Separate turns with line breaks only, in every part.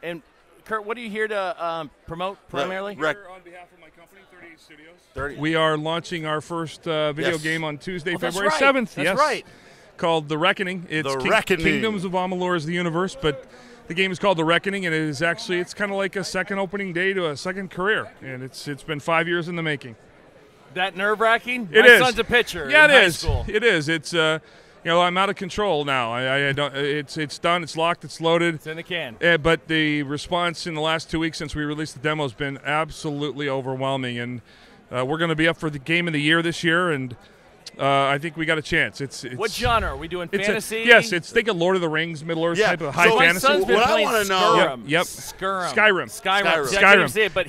And Curt, what are you here to promote primarily?
Here on behalf of my company, 38 Studios.
We are launching our first video game on Tuesday, February 7th.
That's right.
Called The Reckoning. It's Kingdoms of Amalur is the universe, but the game is called The Reckoning, and it is actually, it's kind of like a second opening day to a second career, and it's been 5 years in the making.
That nerve-wracking?
It
My
is.
son's a pitcher.
Yeah,
in
it
high
is.
School.
It is. It's you know, I'm out of control now. I don't. It's done. It's locked. It's loaded.
It's in the can.
But the response in the last 2 weeks since we released the demo has been absolutely overwhelming, and we're going to be up for the game of the year this year, and I think we got a chance. It's
what genre? Are we doing fantasy?
Yes, it's think of Lord of the Rings, Middle Earth type of high fantasy.
My son's been playing Skyrim.
Skyrim.
But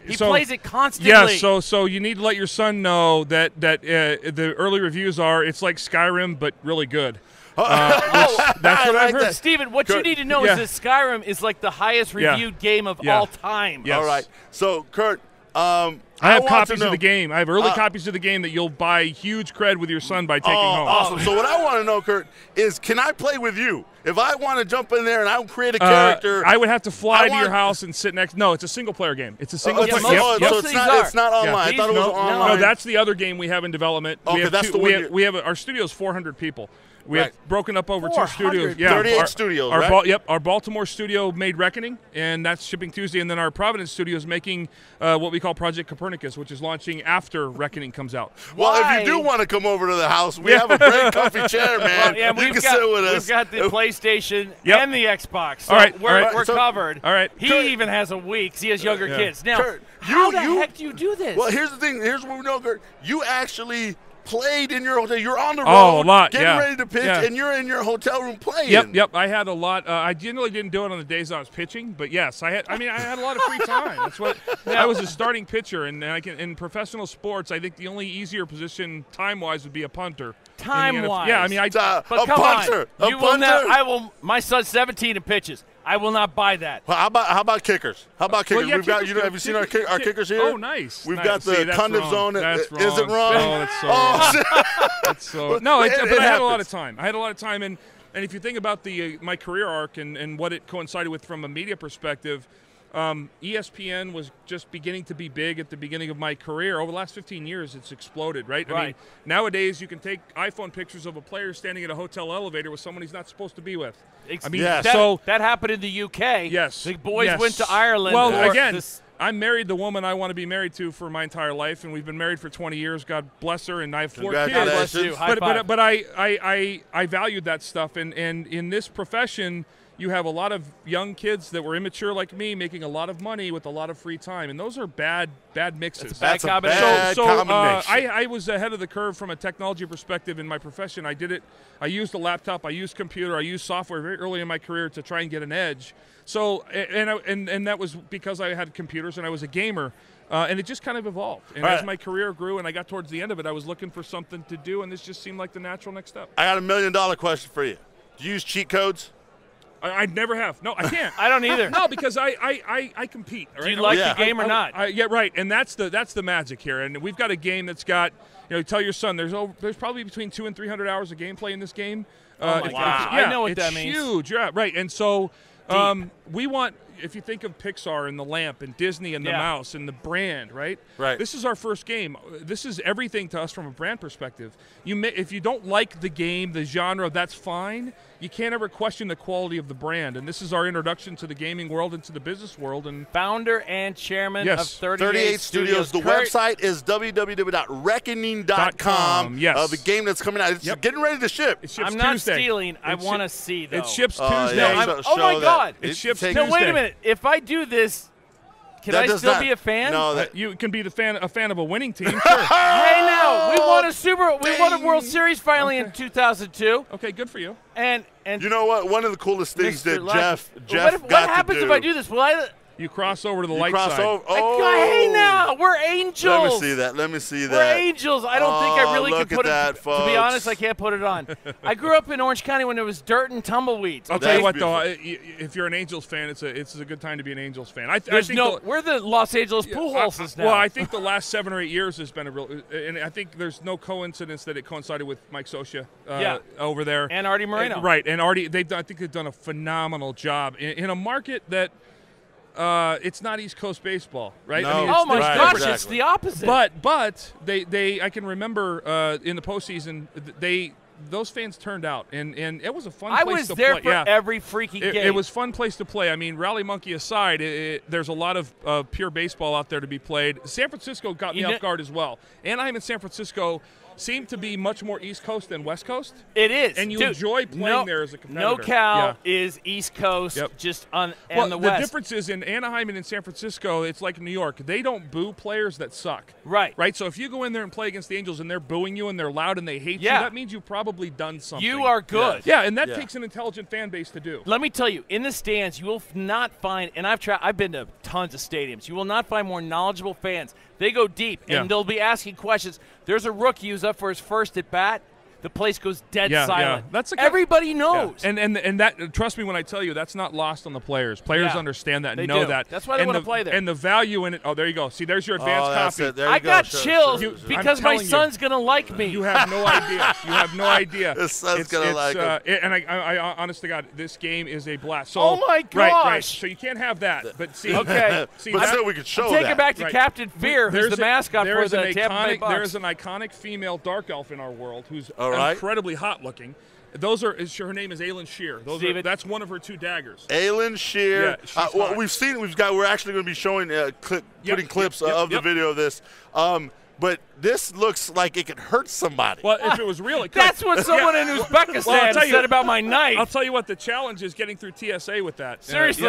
he
so,
plays it constantly.
Yeah, so you need to let your son know that the early reviews are it's like Skyrim but really good. That's what I've heard.
Steven, what you need to know is that Skyrim is like the highest reviewed game of all time.
Yes.
All right. So, Curt,
I have copies of the game. I have early copies of the game that you'll buy huge cred with your son by taking home.
Awesome. So what I want to know, Curt, is can I play with you? If I want to jump in there and I create a character.
I would have to fly to your house and sit next. No, it's a single-player game. It's a single-player game.
So it's not online. I thought it was online.
No, that's the other game we have in development.
Okay, that's the one.
We have our studio's 400 people. We have broken up over 2 studios.
Yeah, 38 studios, right?
Our Baltimore studio made Reckoning, and that's shipping Tuesday. And then our Providence studio is making what we call Project Copernicus, which is launching after Reckoning comes out.
Well, if you do want to come over to the house, we have a great comfy chair, man. You can sit with us.
We've got the PlayStation and the Xbox. So we're covered.
All right.
He even has a Wii because he has younger kids. Now,
Curt,
how the heck do you do this?
Well, here's the thing. Here's what we know, Curt. You actually played in your hotel. You're on the road,
a lot,
getting ready to pitch, and you're in your hotel room playing.
Yep. I had a lot. I generally didn't do it on the days I was pitching, but yes, I had a lot of free time. That's what I was a starting pitcher, and in professional sports, I think the only easier position time-wise would be a punter.
Time-wise,
yeah. I mean,
a punter.
My son's 17 and pitches. I will not buy that.
Well, how about kickers? How about kickers?
Well,
We've got. Have you seen our kickers here?
Oh, nice.
We've got the conduct zone.
That's wrong.
Is it wrong?
Oh, that's so wrong. That's so. No, but I had a lot of time. And if you think about my career arc and what it coincided with from a media perspective, ESPN was just beginning to be big at the beginning of my career. Over the last 15 years, it's exploded, right? I mean, nowadays you can take iPhone pictures of a player standing at a hotel elevator with someone he's not supposed to be with. I mean,
that happened in the UK.
Yes.
The boys went to Ireland.
Well, again, I'm married the woman I want to be married to for my entire life, and we've been married for 20 years. God bless her, and I have 4 kids.
Bless you.
But I valued that stuff, and in this profession, you have a lot of young kids that were immature like me making a lot of money with a lot of free time, and those are bad mixes.
That's a bad combination.
I was ahead of the curve from a technology perspective in my profession. I did it. I used a laptop. I used computer. I used software very early in my career to try and get an edge. So and that was because I had computers and I was a gamer. And it just kind of evolved. And as my career grew and I got towards the end of it, I was looking for something to do, and this just seemed like the natural next step.
I got $1 million question for you. Do you use cheat codes?
I never have. No, I can't.
I don't either.
No, because I compete. Right?
Do you like the game or not?
Yeah, right. And that's the magic here. And we've got a game that's got, tell your son there's probably between 200 and 300 hours of gameplay in this game.
Oh my God. I know what that means.
It's huge. Yeah, right. And so we want, if you think of Pixar and the lamp and Disney and the mouse and the brand, right?
Right.
This is our first game. This is everything to us from a brand perspective. If you don't like the game, the genre, that's fine. You can't ever question the quality of the brand. And this is our introduction to the gaming world and to the business world. And
founder and chairman of 38
Studios. The website is www.reckoning.com.
Yes.
The game that's coming out. It's getting ready to ship.
It ships
I'm not
Tuesday.
stealing. I want to see, though.
It ships Tuesday.
Oh, my God.
It ships Tuesday.
Now, wait a minute. If I do this, can I still be a fan?
No,
you can be a fan of a winning team. Sure.
Hey, now we won a World Series finally in 2002.
Okay, good for you.
And
you know what? One of the coolest things that Jeff
what
got
happens
to do.
if I do this? Will I
You cross over to the light
cross
side.
over. Oh,
Hey, now we're angels.
Let me see that. Let me see that.
We're angels. I don't think I really
look
can put
at that,
it.
folks.
To be honest, I can't put it on. I grew up in Orange County when there was dirt and tumbleweeds.
I'll
Okay?
tell you what,
Beautiful.
though, if you're an Angels fan, it's a good time to be an Angels fan.
We're the Los Angeles Pujols now.
Well, I think the last 7 or 8 years has been a real, and I think there's no coincidence that it coincided with Mike Scioscia over there
and Artie Moreno.
Right, and Artie, I think they've done a phenomenal job in a market that. It's not East Coast baseball, right?
No.
I mean,
Oh my
Right,
gosh,
exactly.
it's the opposite.
But they I can remember in the postseason those fans turned out and it was a fun place to play.
I was there for every freaking game.
It was a fun place to play. I mean, Rally Monkey aside, there's a lot of pure baseball out there to be played. San Francisco got me off guard as well. Anaheim and San Francisco seem to be much more East Coast than West Coast.
It is.
And you
Dude,
enjoy playing there as a competitor.
NoCal is East Coast, just on and the West.
The difference is in Anaheim and in San Francisco, it's like New York. They don't boo players that suck.
Right.
Right? So if you go in there and play against the Angels and they're booing you and they're loud and they hate you, that means you've probably done something.
You are good.
Yeah, and that takes an intelligent fan base to do.
Let me tell you, in the stands, you will not find, and I've been to tons of stadiums, you will not find more knowledgeable fans. They go deep, and they'll be asking questions. There's a rookie who's up for his first at bat. The place goes dead silent. Everybody knows.
Yeah. And that, trust me when I tell you, that's not lost on the players. Players understand that and know that.
That's why they want to play there.
And the value in it. Oh, there you go. See, there's your advanced copy.
I got chills because my son's going to like me.
You have no idea. You have no idea.
His son's going to like him.
And I honest to God, this game is a blast. So,
oh, my gosh.
Right. So you can't have that. But see.
Okay.
But still, we could show that.
Take it back to Captain Fear, who's the mascot for the Tampa Bay Bucks.
There's an iconic female dark elf in our world who's incredibly hot looking. Her name is Aylin Shear. That's one of her 2 daggers.
Aylin Shear.
Yeah,
well, we're actually going to be showing putting clips of the video of this. But this looks like it could hurt somebody.
Well, if it was real, it could.
That's what someone in Uzbekistan said about my knife.
I'll tell you what, the challenge is getting through TSA with that.
Seriously.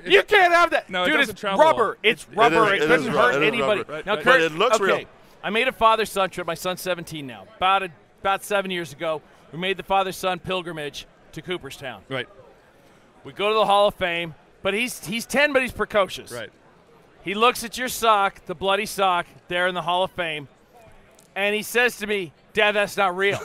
You can't have that.
No,
dude,
it doesn't
it's
travel
rubber. It's rubber. It couldn't hurt anybody.
Right.
Now, Kurt,
but it looks real.
I made a father-son trip. My son's 17 now. About 7 years ago, we made the father-son pilgrimage to Cooperstown.
Right.
We go to the Hall of Fame, but he's 10, but he's precocious.
Right.
He looks at your sock, the bloody sock, there in the Hall of Fame, and he says to me, "Dad, that's not real."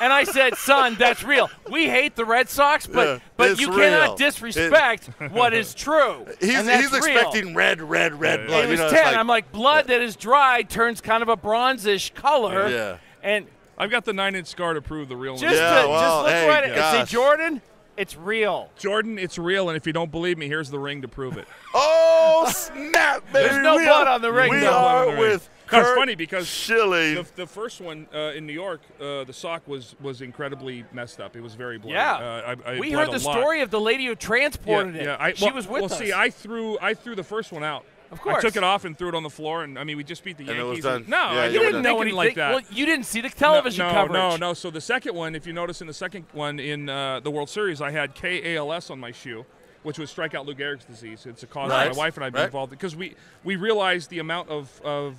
And I said, "Son, that's real. We hate the Red Sox, but you cannot disrespect what is true."
He's expecting red blood.
He was 10. I'm like, blood that is dry turns kind of a bronzish color.
Yeah.
And
I've got the 9-inch scar to prove the realness.
just look at it and say, "Jordan, it's real."
Jordan, it's real, and if you don't believe me, here's the ring to prove it.
Oh, snap, baby.
There's no blood on the ring.
We are with Curt
it's funny because
Schilling.
The first one in New York, the sock was incredibly messed up. It was very bloody.
Yeah.
I
we heard the story of the lady who transported it.
Yeah,
she was with us.
Well, see, I threw the first one out.
Of course.
I took it off and threw it on the floor, and I mean, we just beat the Yankees.
And it was done.
You didn't know anything
like that.
Well, you didn't see the television coverage.
No. So the second one, if you notice in the second one in the World Series, I had KALS on my shoe, which was strikeout Lou Gehrig's disease. It's a cause my wife and I have been involved because we realized the amount of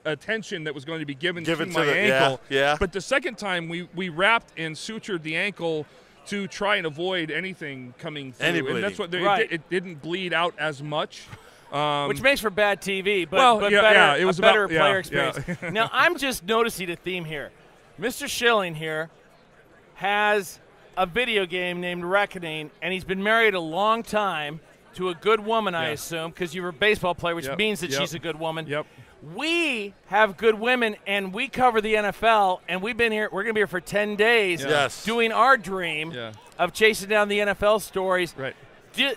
attention that was going to be given to my ankle.
Yeah.
But the second time, we wrapped and sutured the ankle to try and avoid anything coming through. And that's what it didn't bleed out as much.
Which makes for bad TV, but better, it was a better player experience.
Yeah.
Now, I'm just noticing a theme here. Mr. Schilling here has a video game named Reckoning, and he's been married a long time to a good woman, I assume, because you're a baseball player, which means that she's a good woman.
Yep.
We have good women, and we cover the NFL, and we've been here. We're going to be here for 10 days doing our dream of chasing down the NFL stories.
Right.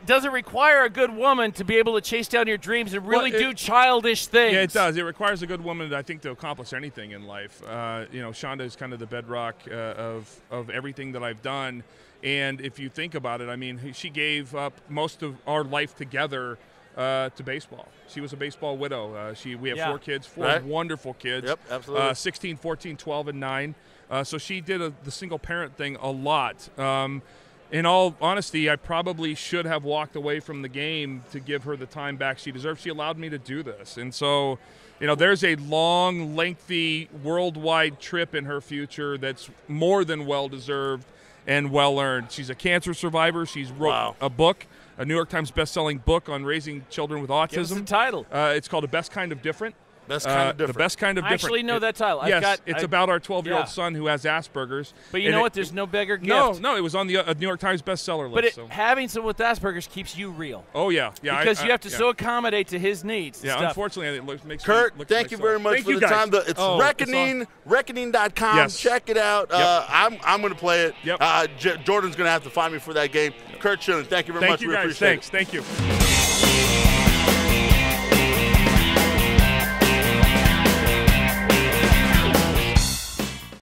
Does it require a good woman to be able to chase down your dreams and really do childish things?
Yeah, it does. It requires a good woman, I think, to accomplish anything in life. Shonda is kind of the bedrock of everything that I've done. And if you think about it, I mean, she gave up most of our life together to baseball. She was a baseball widow. We have 4 kids, 4 wonderful kids.
Yep, absolutely.
16, 14, 12, and 9. So she did the single parent thing a lot. In all honesty, I probably should have walked away from the game to give her the time back she deserves. She allowed me to do this. And so, there's a long, lengthy, worldwide trip in her future that's more than well-deserved and well-earned. She's a cancer survivor. She's wrote a book a New York Times best-selling book on raising children with autism.
Give us the title.
It's called The Best Kind of Different.
Best kind of different.
The Best Kind of Different.
I actually know that title.
Yes, it's about our 12-year-old son who has Asperger's.
But you know what? There's no bigger gift.
No, it was on the New York Times bestseller list.
But having someone with Asperger's keeps you real.
Oh, yeah.
Because you have to so accommodate to his needs.
Yeah, unfortunately, it makes
Kurt,
me look
thank you very much
thank
for
you
the
guys.
time. It's Reckoning, reckoning.com.
Yes.
Check it out.
Yep.
I'm going to play it.
Yep.
Jordan's going to have to find me for that game. Curt Schilling, thank you very much.
Thank you,
we
guys.
appreciate
Thanks.
it.
Thank you.